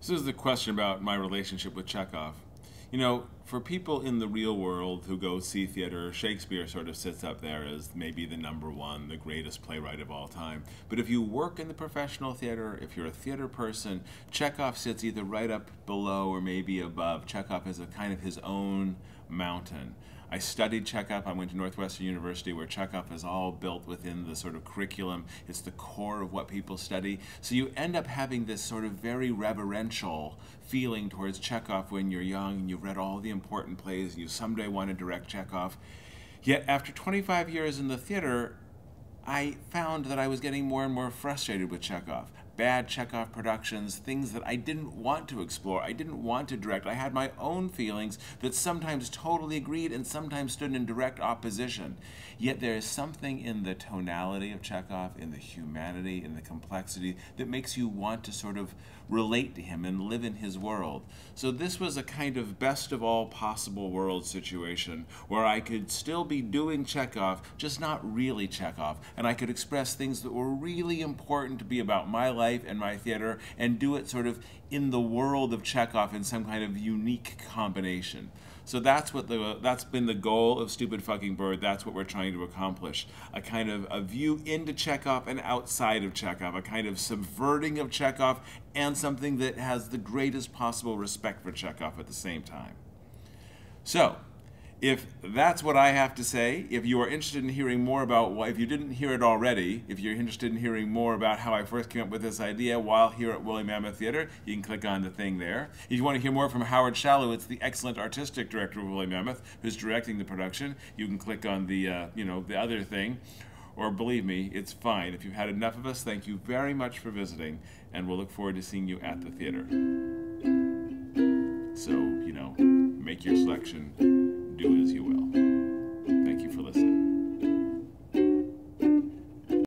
This is the question about my relationship with Chekhov. You know, for people in the real world who go see theater, Shakespeare sort of sits up there as maybe the number one, the greatest playwright of all time. But if you work in the professional theater, if you're a theater person, Chekhov sits either right up below or maybe above. Chekhov is a kind of his own mountain. I studied Chekhov. I went to Northwestern University where Chekhov is all built within the sort of curriculum. It's the core of what people study. So you end up having this sort of very reverential feeling towards Chekhov when you're young and you've read all the important plays and you someday want to direct Chekhov. Yet after 25 years in the theater, I found that I was getting more and more frustrated with Chekhov. Bad Chekhov productions, things that I didn't want to explore, I didn't want to direct. I had my own feelings that sometimes totally agreed and sometimes stood in direct opposition. Yet there is something in the tonality of Chekhov, in the humanity, in the complexity, that makes you want to sort of relate to him and live in his world. So this was a kind of best of all possible worlds situation where I could still be doing Chekhov, just not really Chekhov, and I could express things that were really important to be about my life and my theater and do it sort of in the world of Chekhov in some kind of unique combination. So that's been the goal of Stupid Fucking Bird. That's what we're trying to accomplish. A kind of a view into Chekhov and outside of Chekhov, a kind of subverting of Chekhov and something that has the greatest possible respect for Chekhov at the same time. So, if that's what I have to say, if you are interested in hearing more about, if you didn't hear it already, if you're interested in hearing more about how I first came up with this idea while here at Woolly Mammoth Theater, you can click on the thing there. If you want to hear more from Howard Shalwitz, the excellent artistic director of Woolly Mammoth, who's directing the production, you can click on the, the other thing. Or believe me, it's fine. If you've had enough of us, thank you very much for visiting, and we'll look forward to seeing you at the theater. So, make your selection. Do as you will.